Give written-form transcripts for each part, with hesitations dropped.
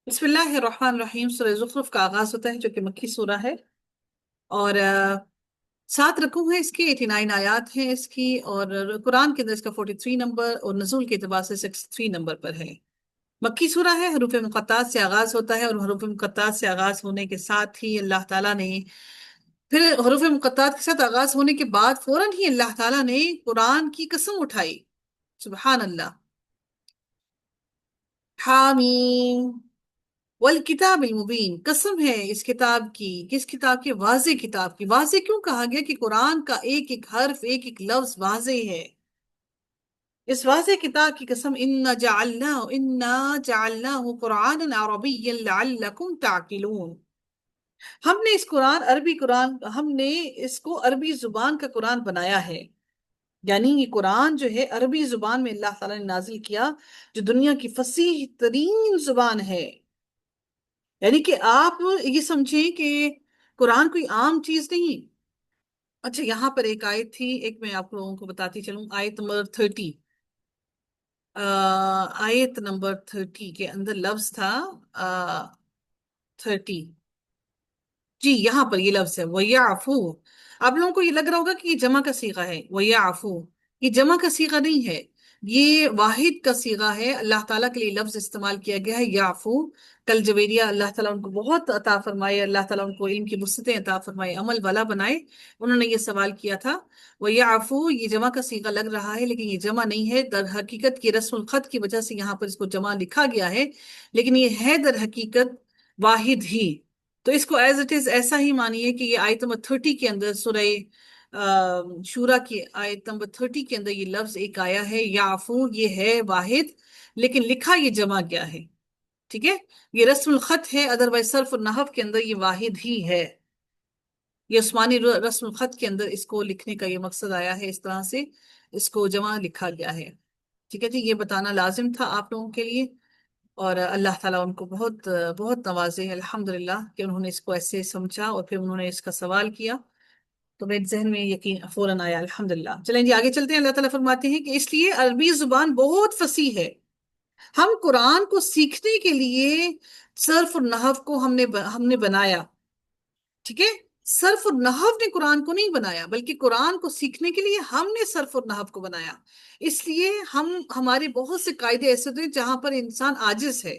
بسم اللہ الرحمن الرحیم۔ سورہ زخرف کا آغاز ہوتا ہے جو کہ مکی سورہ ہے، اور 7 رکوع ہیں اس کی، 89 آیات ہیں اس کی، اور قرآن کے اندر اس کا 43 نمبر اور نزول کے اعتبار سے 63 نمبر پر ہے۔ مکی سورہ ہے، حروف مقطعات سے آغاز ہوتا ہے، اور حروف مقطعات سے آغاز ہونے کے ساتھ ہی اللہ تعالیٰ نے پھر حروف مقطعات کے ساتھ آغاز ہونے کے بعد فوراً ہی اللہ تعالیٰ نے قرآن کی قسم اٹھائی۔ سبحان اللہ۔ حامیم والکتاب المبین، قسم ہے اس کتاب کی، کس کتاب کی؟ واضح کتاب کی۔ واضح کیوں کہا گیا؟ کہ قرآن کا ایک ایک حرف، ایک ایک لفظ واضح ہے۔ اس واضح کتاب کی قسم، انا جعلناہ قرآنا عربیا لعلکم تعقلون۔ ہم نے اس قرآن، ہم نے اس کو عربی زبان کا قرآن بنایا ہے، یعنی یہ قرآن جو ہے عربی زبان میں اللہ تعالیٰ نے نازل کیا، جو دنیا کی فصیح ترین زبان ہے۔ یعنی کہ آپ یہ سمجھیں کہ قرآن کوئی عام چیز نہیں۔ اچھا، یہاں پر ایک آیت تھی، ایک میں آپ لوگوں کو بتاتی چلوں، آیت نمبر 30، آیت نمبر 30 کے اندر لفظ تھا 30، جی یہاں پر یہ لفظ ہے وَيَعْفُو۔ آپ لوگوں کو یہ لگ رہا ہوگا کہ یہ جمع کا صیغہ ہے، وَيَعْفُو، یہ جمع کا صیغہ نہیں ہے، یہ واحد کا صیغہ ہے۔ اللہ تعالیٰ کے لیے لفظ استعمال کیا گیا ہے یعفو۔ کل جویریہ، اللہ تعالیٰ ان کو بہت عطا فرمائے، اللہ تعالیٰ ان کو علم کی وسعتیں عطا فرمائے، عمل والا بنائے، انہوں نے یہ سوال کیا تھا وَيَعْفُو، یہ جمع کا صیغہ لگ رہا ہے لیکن یہ جمع نہیں ہے۔ در حقیقت کی رسم الخط کی وجہ سے یہاں پر اس کو جمع لکھا گیا ہے، لیکن یہ ہے در حقیقت واحد ہی۔ تو اس کو ایز اٹ از ایسا ہی مانیے کہ یہ آیت نمبر 30 کے اندر، سورہ شورا کی آیت نمبر 30 کے اندر یہ لفظ ایک آیا ہے یعفو، یہ ہے واحد لیکن لکھا یہ جمع گیا ہے، ٹھیک ہے؟ یہ رسم الخط ہے، ادروائز صرف اور نحو کے اندر یہ واحد ہی ہے۔ یہ عثمانی رسم الخط کے اندر اس کو لکھنے کا یہ مقصد آیا ہے، اس طرح سے اس کو جمع لکھا گیا ہے، ٹھیک ہے جی؟ یہ بتانا لازم تھا آپ لوگوں کے لیے، اور اللہ تعالیٰ ان کو بہت بہت نوازے الحمدللہ کہ انہوں نے اس کو ایسے سمجھا اور پھر انہوں نے اس کا سوال کیا، تو میرے ذہن میں یقین فوراً آیا الحمدللہ۔ چلیں جی آگے چلتے ہیں۔ اللہ تعالیٰ فرماتے ہیں کہ اس لیے عربی زبان بہت فصیح ہے، ہم قرآن کو سیکھنے کے لیے صرف اور نحو کو ہم نے بنایا، ٹھیک ہے؟ صرف اور نحو نے قرآن کو نہیں بنایا، بلکہ قرآن کو سیکھنے کے لیے ہم نے صرف اور نحو کو بنایا۔ اس لیے ہمارے بہت سے قاعدے ایسے ہوتے ہیں جہاں پر انسان عاجز ہے،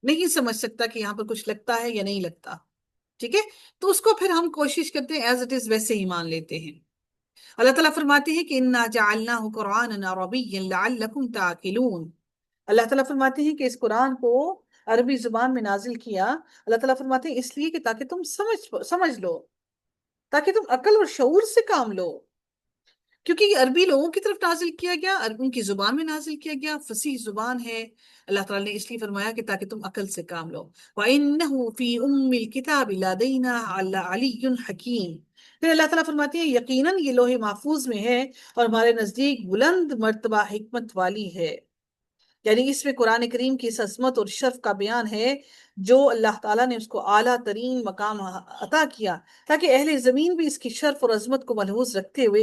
نہیں سمجھ سکتا کہ یہاں پر کچھ لگتا ہے یا نہیں لگتا، ٹھیک ہے؟ تو اس کو پھر ہم کوشش کرتے ہیں ایز اٹ از ویسے ہی مان لیتے ہیں۔ اللہ تعالیٰ فرماتے ہیں کہ اِنَّا جَعَلْنَاهُ قُرْآنًا عَرَبِيًّا لَعَلَّكُمْ تَعْقِلُونَ۔ اللہ تعالیٰ فرماتے ہیں کہ اس قرآن کو عربی زبان میں نازل کیا، اللہ تعالیٰ فرماتے ہیں اس لیے کہ تاکہ تم سمجھ لو، تاکہ تم عقل اور شعور سے کام لو، کیونکہ یہ عربی لوگوں کی طرف نازل کیا گیا، ان کی زبان میں نازل کیا گیا، فصیح زبان ہے۔ اللہ تعالیٰ نے اس لیے فرمایا کہ تاکہ تم عقل سے کام لو۔ وَإِنَّهُ فِي أُمِّ الْكِتَابِ لَدَيْنَا لَعَلِيٌّ حَكِيمٌ۔ پھر اللہ تعالیٰ فرماتے ہیں یقیناً یہ لوح محفوظ میں ہے اور ہمارے نزدیک بلند مرتبہ حکمت والی ہے۔ یعنی اس میں قرآن کریم کی اس عظمت اور شرف کا بیان ہے جو اللہ تعالیٰ نے اس کو اعلیٰ ترین مقام عطا کیا، تاکہ اہل زمین بھی اس کی شرف اور عظمت کو ملحوظ رکھتے ہوئے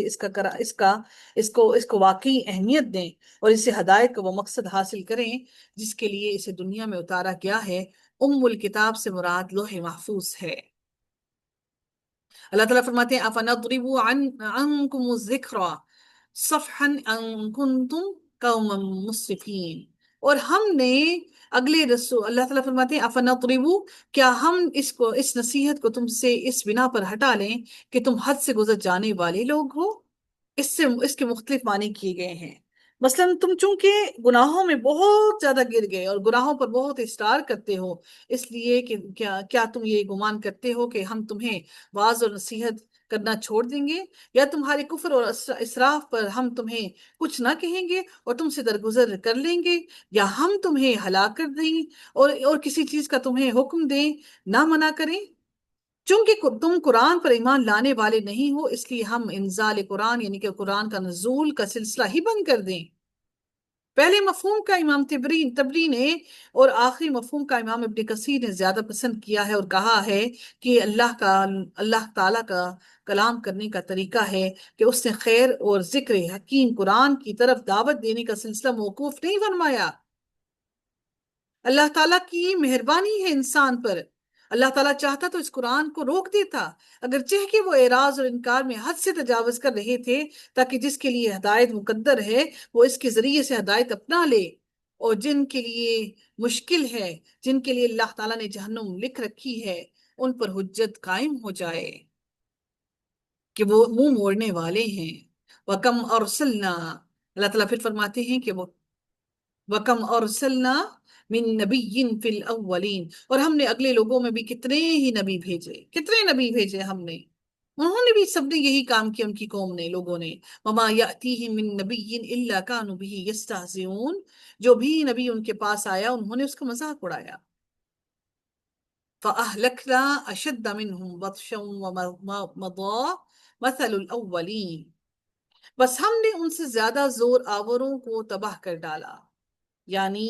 اس کو واقعی اہمیت دیں اور اسے ہدایت کا وہ مقصد حاصل کریں جس کے لیے اسے دنیا میں اتارا گیا ہے۔ ام الکتاب سے مراد لوح محفوظ ہے۔ اللہ تعالیٰ فرماتے ہیں أَفَنَضْرِبُ عَنْكُمُ الذِّكْرَ صَفْحًا أَن كُنْتُمْ قَوْمًا مُسْرِفِينَ۔ اور ہم نے اگلے رسول، اللہ تعالیٰ فرماتے ہیں أَفَنَضْرِبُ، کیا ہم اس نصیحت کو تم سے اس بنا پر ہٹا لیں کہ تم حد سے گزر جانے والے لوگ ہو؟ اس کے مختلف معنی کیے گئے ہیں۔ مثلا تم چونکہ گناہوں میں بہت زیادہ گر گئے اور گناہوں پر بہت اصرار کرتے ہو، اس لیے کہ کیا تم یہ گمان کرتے ہو کہ ہم تمہیں واعظ اور نصیحت کرنا چھوڑ دیں گے، یا تمہارے کفر اور اسراف پر ہم تمہیں کچھ نہ کہیں گے اور تم سے درگزر کر لیں گے، یا ہم تمہیں ہلاک کر دیں اور کسی چیز کا تمہیں حکم دیں نہ منع کریں؟ چونکہ تم قرآن پر ایمان لانے والے نہیں ہو، اس لیے ہم انزال قرآن یعنی کہ قرآن کا نزول کا سلسلہ ہی بند کر دیں۔ پہلے مفہوم کا امام تبری نے اور آخری مفہوم کا امام ابن کثیر نے زیادہ پسند کیا ہے اور کہا ہے کہ اللہ تعالیٰ کا کلام کرنے کا طریقہ ہے کہ اس نے خیر اور ذکر حکیم قرآن کی طرف دعوت دینے کا سلسلہ موقوف نہیں فرمایا، اللہ تعالیٰ کی مہربانی ہے انسان پر. اللہ تعالیٰ چاہتا تو اس قرآن کو روک دیتا، اگرچہ کہ وہ اعراض اور انکار میں حد سے تجاوز کر رہے تھے، تاکہ جس کے لیے ہدایت مقدر ہے وہ اس کے ذریعے سے ہدایت اپنا لے، اور جن کے لیے مشکل ہے، جن کے لیے اللہ تعالیٰ نے جہنم لکھ رکھی ہے، ان پر حجت قائم ہو جائے کہ وہ منہ موڑنے والے ہیں. وَكَمْ أَرْسَلْنَا، اللہ تعالیٰ پھر فرماتے ہیں کہ وہ وَكَمْ أَرْسَلْنَا مِن نَبِيٍّ فِي الْأَوَّلِينَ، اور ہم نے اگلے لوگوں میں بھی کتنے ہی نبی بھیجے، کتنے نبی بھیجے ہم نے، انہوں نے بھی، سب نے یہی کام کیا، ان کی قوم نے، لوگوں نے. وَمَا يَأْتِيهِم مِّن نَبِيٍّ إِلَّا كَانُوا بِهِ يَسْتَهْزِئُونَ، جو بھی نبی ان کے پاس آیا انہوں نے اس کا مذاق اڑایا. فَأَهْلَكْنَا أَشَدَّ مِنْهُمْ بَطْشًا وَمَضَىٰ مَثَلُ الْأَوَّلِينَ، بس ہم نے ان سے زیادہ زور آوروں کو تباہ کر ڈالا. یعنی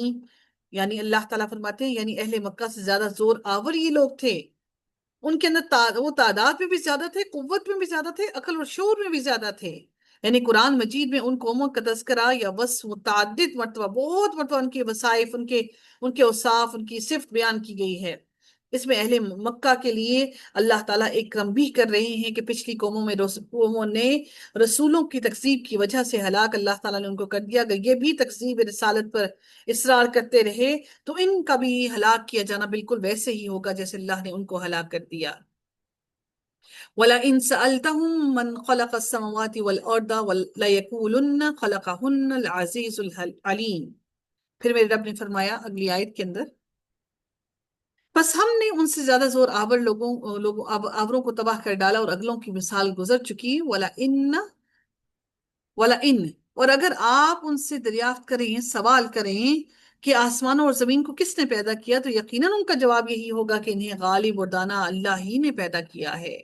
یعنی اللہ تعالیٰ فرماتے ہیں، یعنی اہل مکہ سے زیادہ زور آور یہ لوگ تھے. ان کے اندر وہ تعداد میں بھی زیادہ تھے، قوت میں بھی زیادہ تھے، عقل اور شعور میں بھی زیادہ تھے. یعنی قرآن مجید میں ان قوموں کا تذکرہ یا وصف متعدد مرتبہ، بہت مرتبہ ان کے وصائف، ان کے اوصاف، ان کی صفت بیان کی گئی ہے. اس میں اہل مکہ کے لیے اللہ تعالیٰ ایک تنبیہ کر رہے ہیں کہ پچھلی قوموں نے رسولوں کی تکذیب کی وجہ سے ہلاک اللہ تعالیٰ نے ان کو کر دیا. اگر یہ بھی تکذیب رسالت پر اصرار کرتے رہے تو ان کا بھی ہلاک کیا جانا بالکل ویسے ہی ہوگا جیسے اللہ نے ان کو ہلاک کر دیا. وَلَئِن سَأَلْتَهُم مَّنْ خَلَقَ السَّمَاوَاتِ وَالْأَرْضَ لَيَقُولُنَّ خَلَقَهُنَّ الْعَزِيزُ الْعَلِيمُ. پھر میرے رب نے فرمایا اگلی آیت کے اندر، بس ہم نے ان سے زیادہ زور آور آوروں کو تباہ کر ڈالا، اور اگلوں کی مثال گزر چکی. وَلَئِن، اور اگر آپ ان سے دریافت کریں، سوال کریں کہ آسمانوں اور زمین کو کس نے پیدا کیا، تو یقیناً ان کا جواب یہی ہوگا کہ انہیں غالب اور دانا اللہ ہی نے پیدا کیا ہے.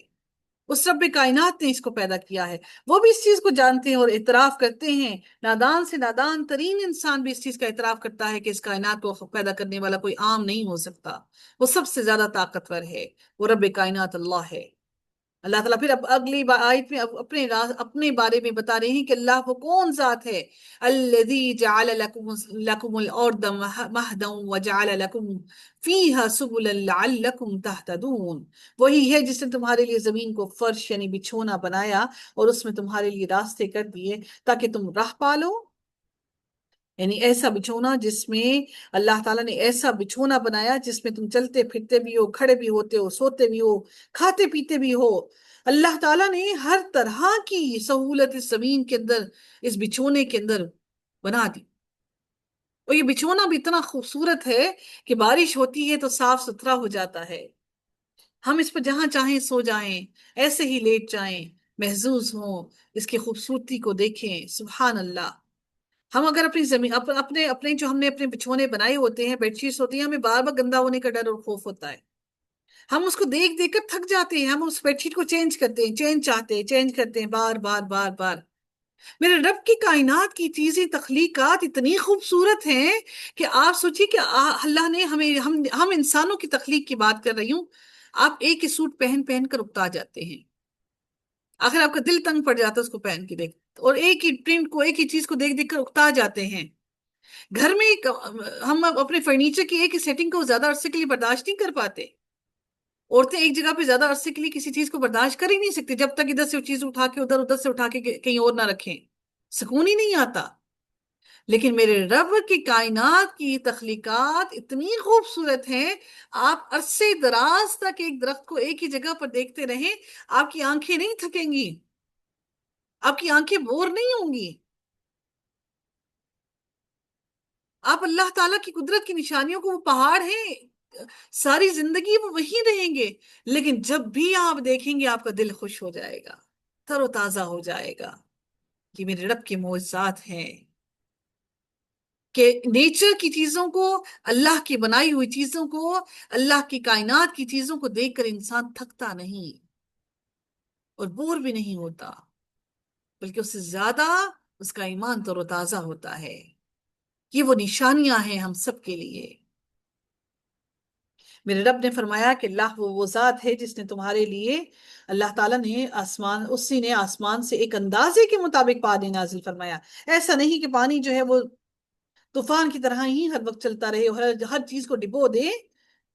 اس رب کائنات نے اس کو پیدا کیا ہے. وہ بھی اس چیز کو جانتے ہیں اور اعتراف کرتے ہیں. نادان سے نادان ترین انسان بھی اس چیز کا اعتراف کرتا ہے کہ اس کائنات کو پیدا کرنے والا کوئی عام نہیں ہو سکتا. وہ سب سے زیادہ طاقتور ہے، وہ رب کائنات اللہ ہے. اللہ تعالیٰ پھر اگلی آیت میں اپنے بارے میں بتا رہے ہیں کہ اللہ وہ کون ذات ہے. الذی جعل لکم الارض مہدا وجعل لکم فیہا سبلا لعلکم تہتدون، وہی ہے جس نے تمہارے لیے زمین کو فرش یعنی بچھونا بنایا، اور اس میں تمہارے لیے راستے کر دیے تاکہ تم راہ پالو. یعنی ایسا بچھونا جس میں اللہ تعالیٰ نے ایسا بچھونا بنایا جس میں تم چلتے پھرتے بھی ہو، کھڑے بھی ہوتے ہو، سوتے بھی ہو، کھاتے پیتے بھی ہو. اللہ تعالیٰ نے ہر طرح کی سہولت اس زمین کے اندر، اس بچھونے کے اندر بنا دی. اور یہ بچھونا بھی اتنا خوبصورت ہے کہ بارش ہوتی ہے تو صاف ستھرا ہو جاتا ہے. ہم اس پر جہاں چاہیں سو جائیں، ایسے ہی لیٹ جائیں، محظوظ ہوں، اس کی خوبصورتی کو دیکھیں. سبحان اللہ. ہم اگر اپنی زمین اپنے جو ہم نے اپنے بچھونے بنائے ہوتے ہیں، بیڈ شیٹس ہوتی ہیں، ہمیں بار بار گندا ہونے کا ڈر اور خوف ہوتا ہے. ہم اس کو دیکھ دیکھ کر تھک جاتے ہیں، ہم اس بیڈ شیٹ کو چینج کرتے ہیں، چینج کرتے ہیں بار بار بار بار. میرے رب کی کائنات کی چیزیں، تخلیقات اتنی خوبصورت ہیں کہ آپ سوچیے کہ اللہ نے ہم انسانوں کی تخلیق کی بات کر رہی ہوں. آپ ایک ہی سوٹ پہن پہن کر اکتا جاتے ہیں، آخر آپ کا دل تنگ پڑ جاتا ہے اس کو پہن کے دیکھ، اور ایک ہی پرنٹ کو، ایک ہی چیز کو دیکھ دیکھ کر اکتا جاتے ہیں. گھر میں ہم اپنے فرنیچر کی ایک ہی سیٹنگ کو زیادہ عرصے کے لیے برداشت نہیں کر پاتے. عورتیں ایک جگہ پہ زیادہ عرصے کے لیے کسی چیز کو برداشت کر ہی نہیں سکتی جب تک ادھر سے وہ چیز اٹھا کے ادھر سے اٹھا کے کہیں اور نہ رکھیں، سکون ہی نہیں آتا. لیکن میرے رب کی کائنات کی تخلیقات اتنی خوبصورت ہیں، آپ عرصے دراز تک ایک درخت کو ایک ہی جگہ پر دیکھتے رہیں، آپ کی آنکھیں نہیں تھکیں گی، آپ کی آنکھیں بور نہیں ہوں گی. آپ اللہ تعالیٰ کی قدرت کی نشانیوں کو، وہ پہاڑ ہیں، ساری زندگی وہ وہیں رہیں گے، لیکن جب بھی آپ دیکھیں گے آپ کا دل خوش ہو جائے گا، تر و تازہ ہو جائے گا. یہ میرے رب کے معجزات ہیں کہ نیچر کی چیزوں کو، اللہ کی بنائی ہوئی چیزوں کو، اللہ کی کائنات کی چیزوں کو دیکھ کر انسان تھکتا نہیں اور بور بھی نہیں ہوتا، بلکہ اس سے زیادہ اس کا ایمان تر و تازہ ہوتا ہے. یہ وہ نشانیاں ہیں ہم سب کے لیے. میرے رب نے فرمایا کہ اللہ وہ ذات ہے جس نے تمہارے لیے، اللہ تعالیٰ نے اسی نے آسمان سے ایک اندازے کے مطابق پانی نازل فرمایا. ایسا نہیں کہ پانی جو ہے وہ طوفان کی طرح ہی ہر وقت چلتا رہے اور ہر چیز کو ڈبو دے،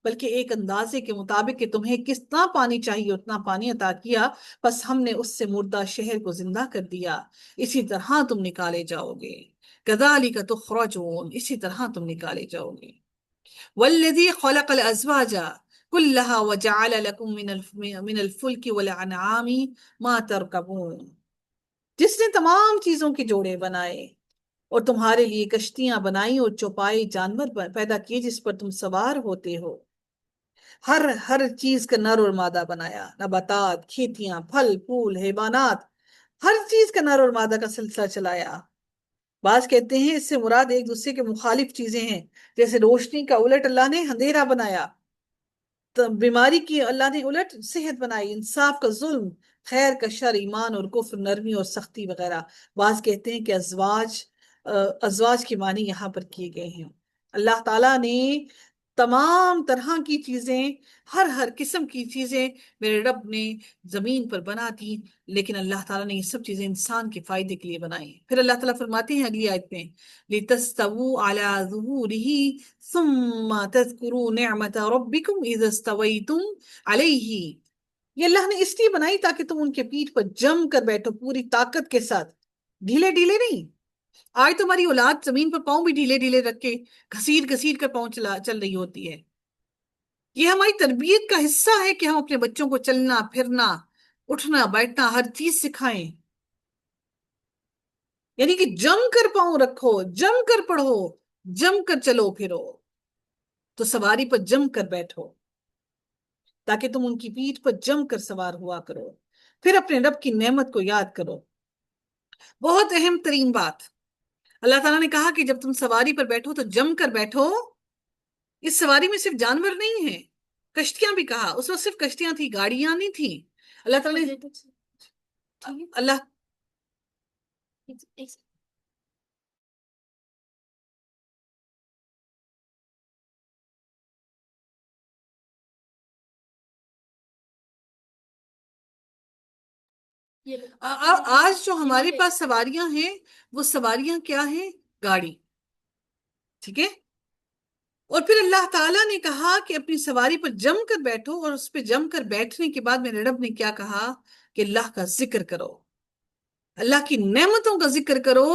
بلکہ ایک اندازے کے مطابق کہ تمہیں کتنا پانی چاہیے اتنا پانی عطا کیا، بس ہم نے اس سے مردہ شہر کو زندہ کر دیا، اسی طرح تم نکالے جاؤ گے، کذالک تخرجون، اسی طرح تم نکالے جاؤ گے۔ والذی خلق الازواج كلها وجعل لكم من الفلك والانعام ما ترکبون، جس نے تمام چیزوں کے جوڑے بنائے اور تمہارے لیے کشتیاں بنائی اور چوپائے جانور پیدا کیے جس پر تم سوار ہوتے ہو، ہر چیز کا نر اور مادہ بنایا، نباتات، کھیتیاں، پھل پھول، حیوانات، ہر چیز کا نر اور مادہ کا سلسلہ چلایا۔ بعض کہتے ہیں اس سے مراد ایک دوسرے کے مخالف چیزیں ہیں، جیسے روشنی کا الٹ اللہ نے اندھیرا بنایا، تو بیماری کی اللہ نے الٹ صحت بنائی، انصاف کا ظلم، خیر کا شر، ایمان اور کفر، نرمی اور سختی وغیرہ۔ بعض کہتے ہیں کہ ازواج کے معنی یہاں پر کیے گئے ہیں۔ اللہ تعالیٰ نے تمام طرح کی چیزیں، ہر قسم کی چیزیں میرے رب نے زمین پر بنا دی، لیکن اللہ تعالیٰ نے یہ سب چیزیں انسان کے فائدے کے لیے بنائی۔ پھر اللہ تعالیٰ فرماتے ہیں اگلی آیت میں، لِتَسْتَوُوا عَلَى ظُهُورِهِ ثُمَّ تَذْكُرُوا نِعْمَةَ رَبِّكُمْ إِذَا اسْتَوَيْتُمْ عَلَيْهِ، یہ اللہ نے اس لیے بنائی تاکہ تم ان کے پیٹھ پر جم کر بیٹھو پوری طاقت کے ساتھ، ڈھیلے ڈھیلے نہیں۔ آج تمہاری اولاد زمین پر پاؤں بھی ڈھیلے ڈھیلے رکھ کے گھسیٹ گھسیٹ کر پاؤں چل رہی ہوتی ہے۔ یہ ہماری تربیت کا حصہ ہے کہ ہم اپنے بچوں کو چلنا پھرنا، اٹھنا بیٹھنا، ہر چیز سکھائیں، یعنی کہ جم کر پاؤں رکھو، جم کر پڑھو، جم کر چلو پھرو، تو سواری پر جم کر بیٹھو تاکہ تم ان کی پیٹھ پر جم کر سوار ہوا کرو، پھر اپنے رب کی نعمت کو یاد کرو۔ بہت اہم ترین بات، اللہ تعالیٰ نے کہا کہ جب تم سواری پر بیٹھو تو جم کر بیٹھو۔ اس سواری میں صرف جانور نہیں ہیں، کشتیاں بھی کہا، اس وقت صرف کشتیاں تھی، گاڑیاں نہیں تھی۔ اللہ تعالیٰ نے اللہ آج جو ہمارے پاس سواریاں ہیں، وہ سواریاں کیا ہیں؟ گاڑی، ٹھیک ہے۔ اور پھر اللہ تعالیٰ نے کہا کہ اپنی سواری پر جم کر بیٹھو، اور اس پہ جم کر بیٹھنے کے بعد میرے رب نے کیا کہا کہ اللہ کا ذکر کرو، اللہ کی نعمتوں کا ذکر کرو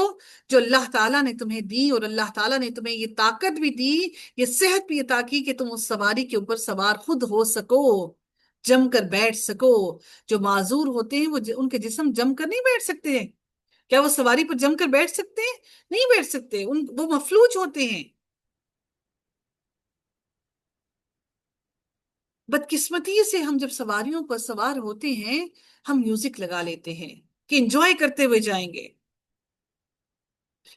جو اللہ تعالیٰ نے تمہیں دی، اور اللہ تعالیٰ نے تمہیں یہ طاقت بھی دی، یہ صحت بھی عطا کی کہ تم اس سواری کے اوپر سوار خود ہو سکو، جم کر بیٹھ سکو۔ جو معذور ہوتے ہیں وہ ان کے جسم جم کر نہیں بیٹھ سکتے ہیں، کیا وہ سواری پر جم کر بیٹھ سکتے ہیں؟ نہیں بیٹھ سکتے، وہ مفلوج ہوتے ہیں۔ بدقسمتی سے ہم جب سواریوں پر سوار ہوتے ہیں، ہم میوزک لگا لیتے ہیں کہ انجوائے کرتے ہوئے جائیں گے۔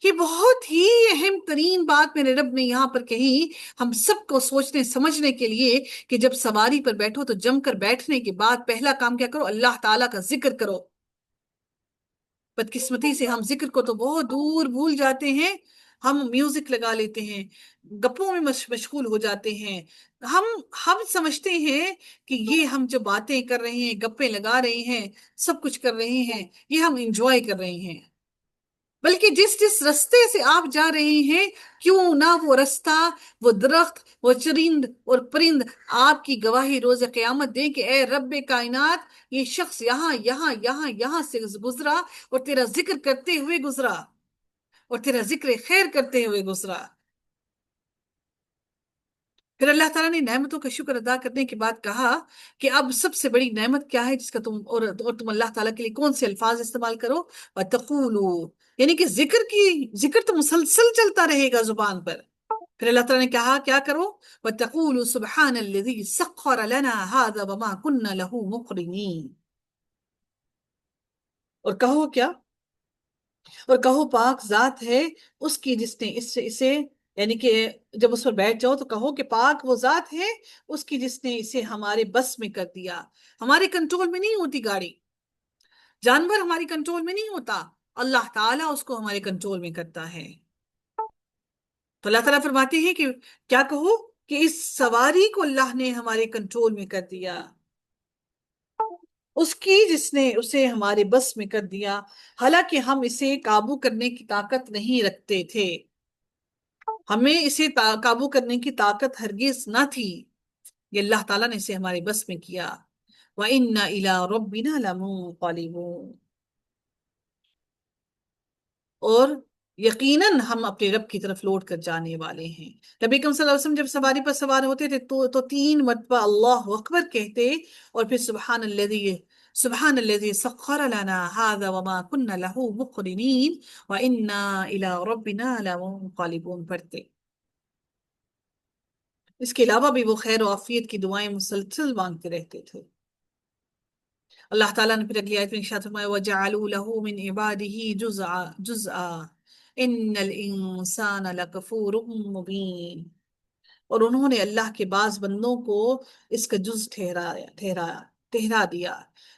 یہ بہت ہی اہم ترین بات میرے رب نے یہاں پر کہی، ہم سب کو سوچنے سمجھنے کے لیے، کہ جب سواری پر بیٹھو تو جم کر بیٹھنے کے بعد پہلا کام کیا کرو؟ اللہ تعالیٰ کا ذکر کرو۔ بدقسمتی سے ہم ذکر کو تو بہت دور بھول جاتے ہیں، ہم میوزک لگا لیتے ہیں، گپوں میں مشغول ہو جاتے ہیں۔ ہم ہم سمجھتے ہیں کہ یہ ہم جو باتیں کر رہے ہیں، گپیں لگا رہے ہیں، سب کچھ کر رہے ہیں، یہ ہم انجوائے کر رہے ہیں، بلکہ جس جس رستے سے آپ جا رہے ہیں، کیوں نہ وہ رستہ، وہ درخت، وہ چرند اور پرند آپ کی گواہی روز قیامت دیں کہ اے رب کائنات، یہ شخص یہاں یہاں یہاں یہاں سے گزرا اور تیرا ذکر کرتے ہوئے گزرا، اور تیرا ذکر خیر کرتے ہوئے گزرا۔ پھر اللہ تعالیٰ نے نعمتوں کا شکر ادا کرنے کے بعد کہا کہ اب سب سے بڑی نعمت کیا ہے جس کا تم اللہ تعالیٰ کے لیے کون سے الفاظ استعمال کرو؟ وَتَقُولُوا، یعنی کہ ذکر تو مسلسل چلتا رہے گا زبان پر۔ پھر اللہ تعالیٰ نے کہا کیا کرو؟ وَتَقُولُوا سُبْحَانَ الَّذِي سَخَّرَ لَنَا هَذَا وَمَا كُنَّا لَهُ مُقْرِنِينَ، اور کہو کیا؟ اور کہو پاک ذات ہے اس کی جس نے اسے، یعنی کہ جب اس پر بیٹھ جاؤ تو کہو کہ پاک وہ ذات ہے اس کی جس نے اسے ہمارے بس میں کر دیا۔ ہمارے کنٹرول میں نہیں ہوتی گاڑی، جانور ہماری کنٹرول میں نہیں ہوتا، اللہ تعالیٰ اس کو ہمارے کنٹرول میں کرتا ہے۔ تو اللہ تعالیٰ فرماتے ہیں کہ کیا کہو کہ اس سواری کو اللہ نے ہمارے کنٹرول میں کر دیا، اس کی جس نے اسے ہمارے بس میں کر دیا، حالانکہ ہم اسے قابو کرنے کی طاقت نہیں رکھتے تھے۔ ہمیں اسے قابو کرنے کی طاقت ہرگز نہ تھی، یہ اللہ تعالیٰ نے اسے ہمارے بس میں کیا۔ وَإِنَّا إِلَىٰ رَبِّنَا لَمُنقَلِبُونَ، اور یقیناً ہم اپنے رب کی طرف لوٹ کر جانے والے ہیں۔ نبی کریم صلی اللہ علیہ وسلم جب سواری پر سوار ہوتے تھے تو 3 مرتبہ اللہ اکبر کہتے، اور پھر سبحان الذي سخر لنا هذا وما كنا له مقرنين وإنا إلى ربنا لمنقلبون پڑھتے۔ اس کے علاوہ بھی وہ خیر و عافیت کی دعائیں مسلسل مانگتے رہتے تھے۔ اللہ تعالیٰ نے پھر اگلی آیت میں ارشاد فرمایا وَجَعَلُوا لَهُ مِنْ عِبَادِهِ جُزْءًا إِنَّ الْإِنسَانَ لَكَفُورٌ مُبِينٌ، اور انہوں نے اللہ کے بعض بندوں کو اس کا جز ٹھہرا دیا،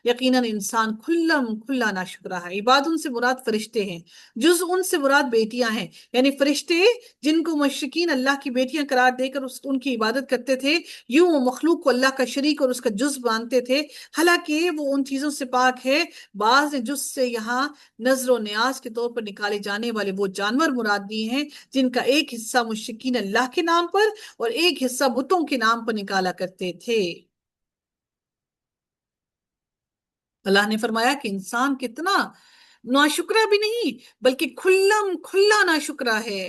یقیناً انسان کھلا ناشکرا ہے۔ عباد ان سے مراد فرشتے ہیں، جز ان سے مراد بیٹیاں ہیں، یعنی فرشتے جن کو مشرکین اللہ کی بیٹیاں قرار دے کر ان کی عبادت کرتے تھے، یوں وہ مخلوق کو اللہ کا شریک اور اس کا جز مانتے تھے، حالانکہ وہ ان چیزوں سے پاک ہے۔ بعض نے جز سے یہاں نظر و نیاز کے طور پر نکالے جانے والے وہ جانور مراد دیے ہیں جن کا ایک حصہ مشرکین اللہ کے نام پر اور ایک حصہ بتوں کے نام پر نکالا کرتے تھے۔ اللہ نے فرمایا کہ انسان کتنا ناشکرا بھی نہیں بلکہ کھلا ناشکرا ہے،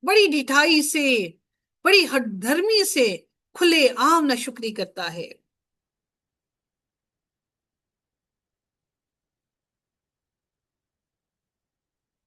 بڑی ڈھٹائی سے، بڑی ہٹ دھرمی سے کھلے عام ناشکری کرتا ہے۔